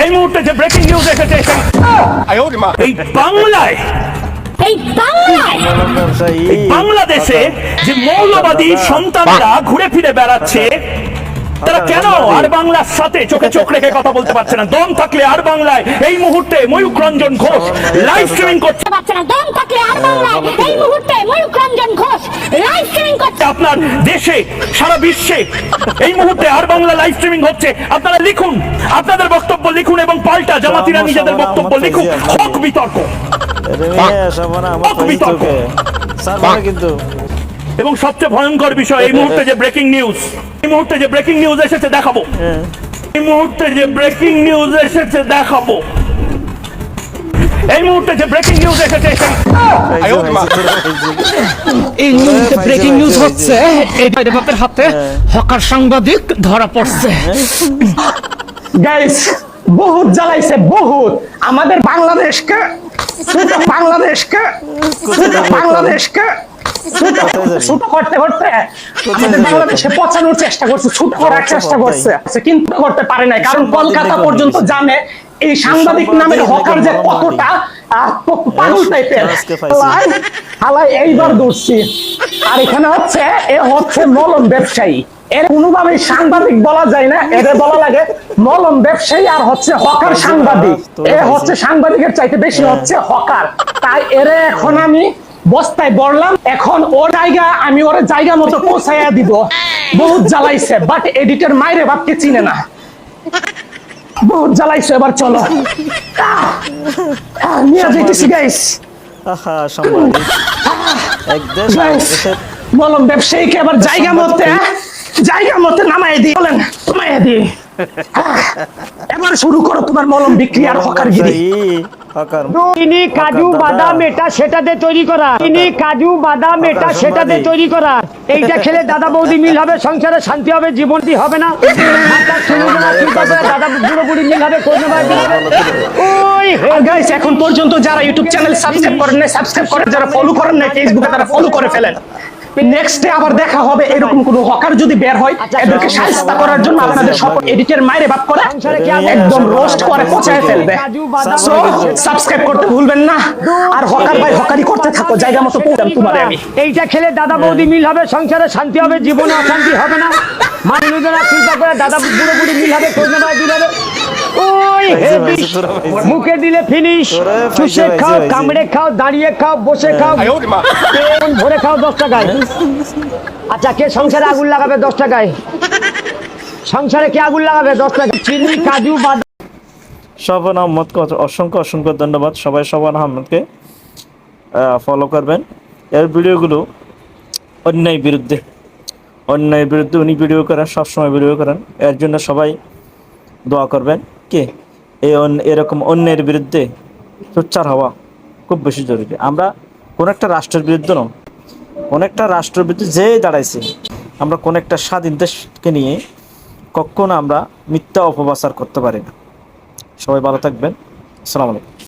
এই মুহূর্তে যে ব্রেকিং নিউজ এসেছে এই বাংলায় বাংলাদেশে যে মৌলবাদী সন্তানরা ঘুরে ফিরে বেড়াচ্ছে, তারা কেন আর বাংলার সাথে চোখে চোখ রেখে কথা বলতে পারছে না? দম থাকলে আর বাংলায় এই মুহূর্তে ময়ূক রঞ্জন ঘোষ লাইভ স্ট্রিমিং করতে পারছে না। দম থাকলে আর বাংলায় এই মুহূর্তে ময়ূক রঞ্জন ঘোষ লাইভ স্ট্রিমিং করতে আপনার দেশে সারা বিশ্বে এই মুহূর্তে আর বাংলা লাইভ স্ট্রিমিং হচ্ছে। আপনারা লিখুন, আপনাদের বক্তব্য লিখুন এবং পাল্টা জামাতিরা নিজেদের বক্তব্য লিখুন। হক বিতর্ক, এবং সবচেয়ে ভয়ঙ্কর বিষয় এই মুহূর্তে যে ব্রেকিং নিউজ, এই মুহূর্তে যে ব্রেকিং নিউজ এসেছে দেখাবো, এই মুহূর্তে যে ব্রেকিং নিউজ এসেছে দেখাবো, এই মুহূর্তে যে ব্রেকিং নিউজ এসেছে এই মুহূর্তে ব্রেকিং নিউজ হচ্ছে এই বাইরে বাপের হাতে হকার সাংবাদিক ধরা পড়ছে। গাইস বহুত জ্বালাইছে, বহুত আমাদের বাংলাদেশকে ছোট করতে করতে আমাদের বাংলাদেশে পচানোর চেষ্টা করছে, ছোট করার চেষ্টা করছে, কিন্তু করতে পারে নাই। কারণ কলকাতা পর্যন্ত জানে এই সাংবাদিক নামের হকার যে কতটা পাগল টাইপের। হালাই এইবার দৌড়ছি। আর এখানে হচ্ছে এ হচ্ছে মলম ব্যবসায়ী। এর কোনোভাবেই সাংবাদিক বলা যায় না, এদের বলা লাগে মলম ব্যবসায়ী আর হচ্ছে হকার সাংবাদিক। এ হচ্ছে সাংবাদিকের চাইতে বেশি হচ্ছে হকার। তাই এরে এখন আমি বস্তায় বললাম, এখন ওর জায়গা আমি ওর জায়গা মতো পৌঁছাইয়া দিব। বহুত জ্বালাইছে, বাট এডিটর মাইরে বাপকে চিনে না। বহুত জ্বালাইছে, এবার চলো নিয়ে যাইতেছি গাইস। মলম ব্যবসায়ীকে এবার জায়গা মতো নামাই দিই, বলেন নামাই দিই। এবার শুরু করো তোমার মলম বিক্রি আর হকারগিরি। চিনি কাজু বাদাম এটা সেটা দিয়ে তৈরি করা, চিনি কাজু বাদাম এটা সেটা দিয়ে তৈরি করা। এইটা খেলে দাদা বৌদি মিল হবে, সংসারে শান্তি হবে, জীবনটি হবে না। দাদা বুড়ো বুড়ি মিল হবে। গাইস এখন পর্যন্ত যারা ইউটিউব চ্যানেল সাবস্ক্রাইব করেন নাই সাবস্ক্রাইব করেন, যারা ফলো করেন নাই ফেসবুকে তারা ফলো করে ফেলেন। নেক্সটে আবার দেখা হবে এরকম কোন হকার যদি বের হয়, এদেরকে শায়েস্তা করার জন্য আপনাদের সব এডিটর মাইরে বাপ করে একদম রোস্ট করে পচায় ফেলবে। সো সাবস্ক্রাইব করতে ভুলবেন না। আর হকার ভাই হকারি করতে থাকো, জায়গা মতো পৌঁছাম তোমারে আমি। এইটা খেলে দাদা বৌদি মিল হবে, সংসারে শান্তি হবে, জীবনে অশান্তি হবে না। মানুষেরা চিন্তা করে দাদা বুড়ো বুড়ি মিল হবে, ওই মুখে দিলে ফিনিশ। চুষে খাও, কামড়ে খাও, দাঁড়িয়ে খাও, বসে খাও, ভরে খাও 10 টাকায়। আচ্ছা, কে সংসারে আগুন লাগাবে 10 টাকায়? সংসারে কে আগুন লাগাবে 10 টাকা? চিনি কাজু বাদাম। শোভন আহমদকে অসংখ্য ধন্যবাদ। সবাই শোভন আহমদকে ফলো করবেন। এর ভিডিওগুলো অন্যায়ের বিরুদ্ধে উনি ভিডিও করেন, সবসময় ভিডিও করেন। এর জন্য সবাই দোয়া করবেন। কে এরকম অন্যায়ের বিরুদ্ধে সোচ্চার হওয়া খুব বেশি জরুরি। আমরা কোন একটা রাষ্ট্রের বিরুদ্ধে নয়, কোন একটা রাষ্ট্রের বিরুদ্ধে যে দাঁড়াইছি, আমরা কোন একটা স্বাধীন দেশকে নিয়ে কখনো আমরা মিথ্যা অপপ্রচার করতে পারি না। সবাই ভালো থাকবেন। আসসালামু আলাইকুম।